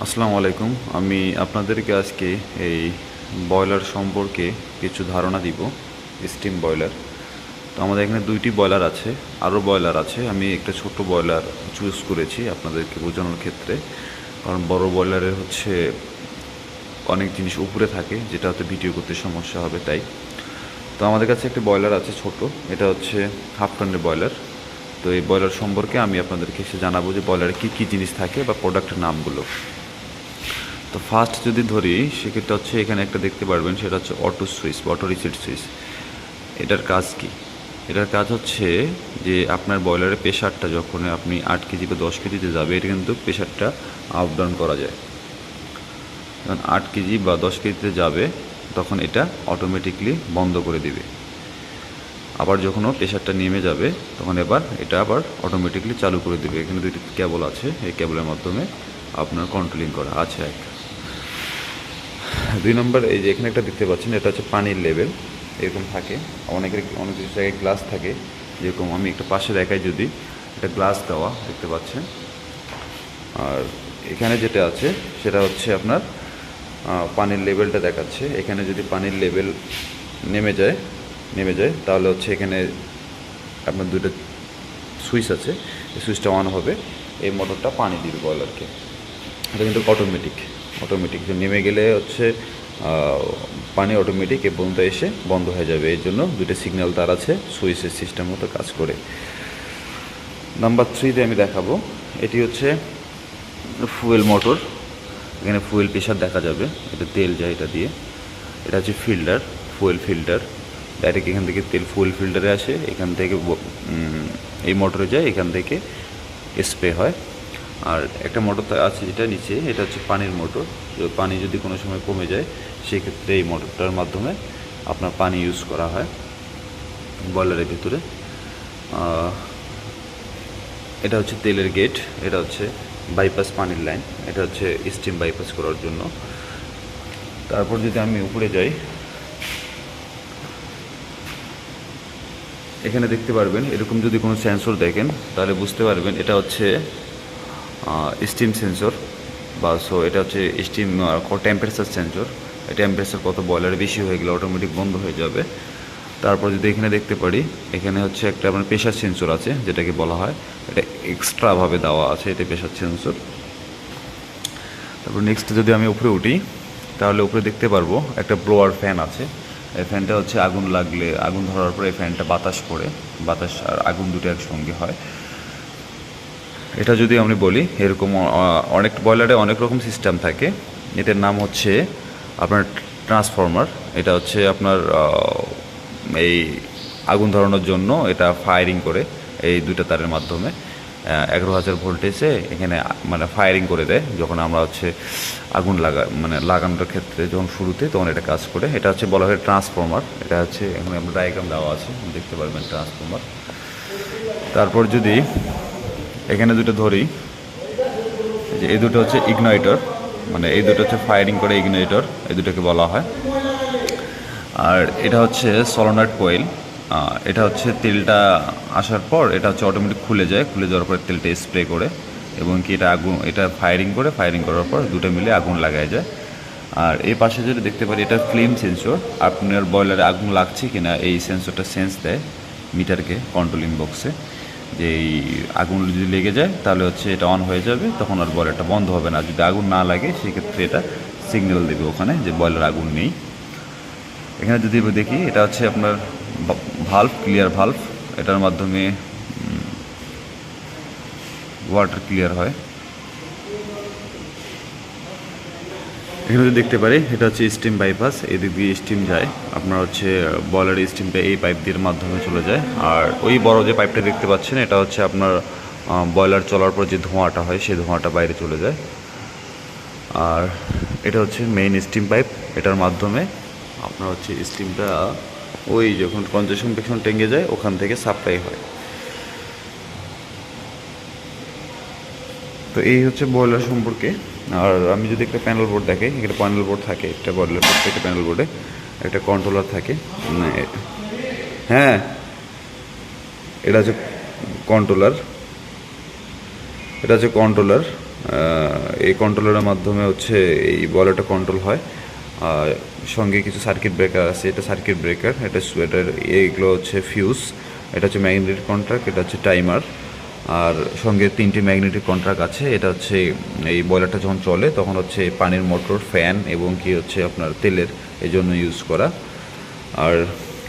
আসসালামু আলাইকুম। আমি আপনাদেরকে আজকে এই বয়লার সম্পর্কে কিছু ধারণা দিব। Steam boiler. তো আমাদের এখানে 2টি বয়লার আছে, আরও বয়লার আছে। আমি একটা ছোট বয়লার চুজ করেছি আপনাদেরকে বোঝানোর ক্ষেত্রে, কারণ বড় বয়লারের হচ্ছে অনেক জিনিস উপরে থাকে, যেটা হয়তো ভিডিও করতে সমস্যা হবে তাই। তো আমাদের কাছে একটা বয়লার আছে ছোট, এটা হচ্ছে হাফ টনের বয়লার। তো এই বয়লার সম্পর্কে আমি আপনাদেরকে এসে জানাবো যে বয়লারে কী কী জিনিস থাকে বা প্রোডাক্টের নামগুলো। তো ফার্স্ট যদি ধরি সেক্ষেত্রে হচ্ছে এখানে একটা দেখতে পারবেন, সেটা হচ্ছে অটো সুইচ বা অটো রিসেট সুইচ। এটার কাজ কি? এটার কাজ হচ্ছে যে আপনার বয়লারের প্রেশারটা যখন আপনি 8 কেজি বা 10 কেজিতে যাবে, এটা কিন্তু প্রেশারটা আপ ডাউন করা যায়। যখন 8 কেজি বা 10 কেজিতে যাবে তখন এটা অটোমেটিকলি বন্ধ করে দিবে। আবার যখনও প্রেশারটা নেমে যাবে তখন এটা আবার অটোমেটিকলি চালু করে দেবে। এখানে 2টি কেবল আছে, এই কেবলের মাধ্যমে আপনার কন্ট্রোলিং করা আছে। 2 নম্বর, এই যে এখানে একটা দেখতে পাচ্ছেন, এটা হচ্ছে পানির লেভেল। এরকম থাকে অনেক কিছু জায়গায় গ্লাস থাকে, যেরকম আমি একটা পাশে দেখাই, যদি একটা গ্লাস দেওয়া দেখতে পাচ্ছেন। আর এখানে যেটা আছে সেটা হচ্ছে আপনার পানির লেভেলটা দেখাচ্ছে। এখানে যদি পানির লেভেল নেমে যায় তাহলে হচ্ছে এখানে আপনার 2টা সুইচ আছে, এই সুইচটা অন হবে, এই মোটরটা পানি দিবে বয়লারকে। এটা কিন্তু অটোমেটিক নেমে গেলে হচ্ছে পানি অটোমেটিক এ পর্যন্ত এসে বন্ধ হয়ে যাবে। এর জন্য 2টা সিগন্যাল তার আছে, সুইচের সিস্টেম মতো কাজ করে। নাম্বার 3তে আমি দেখাবো, এটি হচ্ছে ফুয়েল মোটর। এখানে ফুয়েল প্রেশার দেখা যাবে, এটা তেল যায় এটা দিয়ে। এটা হচ্ছে ফুয়েল ফিল্টার। ডাইরেক্ট এখান থেকে তেল ফুয়েল ফিল্টারে আসে, এখান থেকে এই মোটরে যায়, এখান থেকে স্প্রে হয়। আর একটা মোটর আছে যেটা নিচে, এটা হচ্ছে পানির মোটর। পানি যদি কোনো সময় কমে যায় সেক্ষেত্রে এই মোটরটার মাধ্যমে আপনার পানি ইউজ করা হয় বয়লারের ভিতরে। এটা হচ্ছে তেলের গেট, এটা হচ্ছে বাইপাস পানির লাইন, এটা হচ্ছে স্টিম বাইপাস করার জন্য। তারপর যদি আমি উপরে যাই, এখানে দেখতে পারবেন এরকম যদি কোনো সেন্সর দেখেন তাহলে বুঝতে পারবেন এটা হচ্ছে স্টিম সেন্সর এটা হচ্ছে স্টিম টেম্পারেচার সেন্সর। টেম্পারেচার কত বয়লারে বেশি হয়ে গেলে অটোমেটিক বন্ধ হয়ে যাবে। তারপর যদি এখানে দেখতে পারি, এখানে হচ্ছে একটা আপনার প্রেশার সেন্সর আছে, যেটাকে বলা হয়, এটা এক্সট্রাভাবে দেওয়া আছে, এটা প্রেশার সেন্সর। তারপর নেক্সট যদি আমি উপরে উঠি তাহলে উপরে দেখতে পারবো একটা ব্লোয়ার ফ্যান আছে। এই ফ্যানটা হচ্ছে আগুন লাগলে, আগুন ধরার পরে এই ফ্যানটা বাতাস করে, বাতাস আর আগুন দুটো একসঙ্গে হয়। এটা যদি আমি বলি, এরকম অনেক বয়লারে অনেক রকম সিস্টেম থাকে। এটার নাম হচ্ছে আপনার ট্রান্সফর্মার। এটা হচ্ছে আপনার এই আগুন ধরানোর জন্য এটা ফায়ারিং করে এই 2টা তারের মাধ্যমে 11,000 ভোল্টেজে এখানে মানে ফায়ারিং করে দেয় যখন আমরা হচ্ছে আগুন লাগানোর ক্ষেত্রে যখন শুরুতে, তখন এটা কাজ করে। এটা হচ্ছে বলা হয় ট্রান্সফর্মার। এটা হচ্ছে এখানে আমরা ডায়াগ্রাম দেওয়া আছে, দেখতে পারবেন ট্রান্সফর্মার। তারপর যদি এখানে 2টো ধরি, যে এই 2টো হচ্ছে ইগনাইটর, মানে এই 2টো হচ্ছে ফায়ারিং করে ইগনাইটর, এই 2টাকে বলা হয়। আর এটা হচ্ছে সলোনয়েড কয়েল। এটা হচ্ছে তেলটা আসার পর এটা হচ্ছে অটোমেটিক খুলে যাওয়ার পরে তেলটা স্প্রে করে, এবং কি এটা ফায়ারিং করার পর 2টা মিলে আগুন লাগায় যায়। আর এই পাশে যদি দেখতে পারি, এটা ফ্লেম সেন্সর। আপনার বয়লারে আগুন লাগছে কিনা এই সেন্সরটা সেন্স দেয় মিটারকে কন্ট্রোলিং বক্সে, যে এই আগুন যদি লেগে যায় তাহলে হচ্ছে এটা অন হয়ে যাবে, তখন আর বয়লারটা বন্ধ হবে না। যদি আগুন না লাগে সেক্ষেত্রে এটা সিগন্যাল দেবে ওখানে যে বয়লার আগুন নেই। এখানে যদি দেখি, এটা হচ্ছে আপনার ক্লিয়ার ভাল্ব। এটার মাধ্যমে ওয়াটার ক্লিয়ার হয়। এখানে যদি দেখতে পারি, এটা হচ্ছে স্টিম বাইপাস, এদিক দিয়ে স্টিম যায়। আপনার হচ্ছে বয়লারের স্টিমটা এই পাইপ দিয়ে মাধ্যমে চলে যায়। আর ওই বড় যে পাইপটা দেখতে পাচ্ছেন, এটা হচ্ছে আপনার বয়লার চলার পর যে ধোঁয়াটা হয় সেই ধোঁয়াটা বাইরে চলে যায়। আর এটা হচ্ছে মেইন স্টিম পাইপ, এটার মাধ্যমে আপনার হচ্ছে স্টিমটা ওই যখন কনজেকশন টেঙ্গে যায় ওখান থেকে সাপ্লাই হয়। তো এই হচ্ছে বয়লার সম্পর্কে। আর আমি যদি একটা প্যানেল বোর্ড দেখাই, এখানে প্যানেল বোর্ড থাকে একটা বয়লার, প্রত্যেকটা প্যানেল বোর্ডে একটা কন্ট্রোলার থাকে। হ্যাঁ, এটা হচ্ছে কন্ট্রোলার। এই কন্ট্রোলারের মাধ্যমে হচ্ছে এই বয়লারটা কন্ট্রোল হয়। আর সঙ্গে কিছু সার্কিট ব্রেকার আছে, এটা সার্কিট ব্রেকার, এটা সোয়েটার, এইগুলো হচ্ছে ফিউজ, এটা হচ্ছে ম্যাগনেটিক কন্ট্রাক্ট, এটা হচ্ছে টাইমার। আর সঙ্গে 3টি ম্যাগনেটিক কন্ট্রাক্ট আছে। এটা হচ্ছে এই বয়লারটা যখন চলে তখন হচ্ছে পানির মোটর, ফ্যান এবং কি হচ্ছে আপনার তেলের এই জন্য ইউজ করা। আর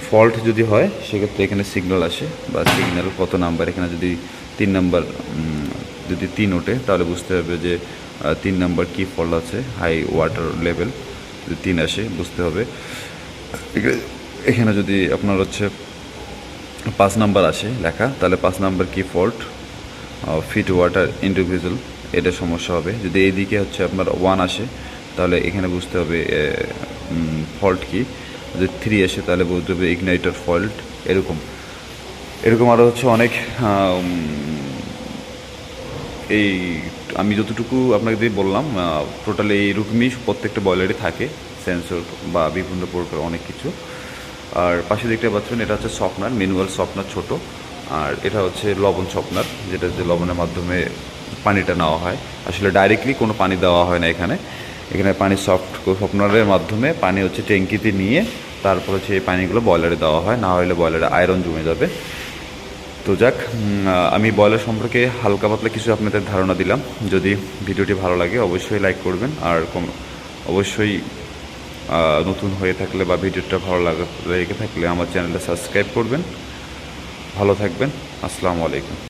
ফল্ট যদি হয় সেক্ষেত্রে এখানে সিগন্যাল আসে বা সিগন্যাল কত নাম্বার, এখানে যদি 3 নাম্বার যদি 3 ওঠে তাহলে বুঝতে হবে যে 3 নাম্বার কী ফল্ট আছে, হাই ওয়াটার লেভেল যদি 3 আসে বুঝতে হবে। এখানে যদি আপনার হচ্ছে 5 নাম্বার আসে লেখা তাহলে 5 নাম্বার কি ফল্ট, ফিট ওয়াটার ইন্ডিভিজুয়াল, এটা সমস্যা হবে। যদি এইদিকে হচ্ছে আপনার 1 আসে তাহলে এখানে বুঝতে হবে ফল্ট কি। যদি 3 আসে তাহলে বুঝতে হবে ইগনাইটার ফল্ট। এরকম এরকম আরও হচ্ছে অনেক এই আমি যতটুকু আপনাকে দিয়ে বললাম টোটালি এইরকমই প্রত্যেকটা বয়লারই থাকে, সেন্সর বা বিভিন্ন প্রকার অনেক কিছু। আর পাশে দেখতে পাচ্ছেন এটা হচ্ছে সফটনার, ম্যানুয়াল সফটনার ছোট। আর এটা হচ্ছে লবণ সফটনার, যেটা যে লবণের মাধ্যমে পানিটা নেওয়া হয়। আসলে ডাইরেক্টলি কোনো পানি দেওয়া হয় না এখানে, এখানে পানি সফটনারের মাধ্যমে পানি হচ্ছে ট্যাঙ্কিতে নিয়ে তারপর হচ্ছে এই পানিগুলো বয়লারে দেওয়া হয়, না হলে বয়লারে আয়রন জমে যাবে। তো যাক, আমি বয়লার সম্পর্কে হালকা পাতলা কিছু আপনাদের ধারণা দিলাম। যদি ভিডিওটি ভালো লাগে অবশ্যই লাইক করবেন, আর অবশ্যই নতুন হয়ে থাকলে বা ভিডিওটা ভালো লেগে থাকলে আমার চ্যানেলটা সাবস্ক্রাইব করবেন। ভালো থাকবেন। আসসালামু আলাইকুম।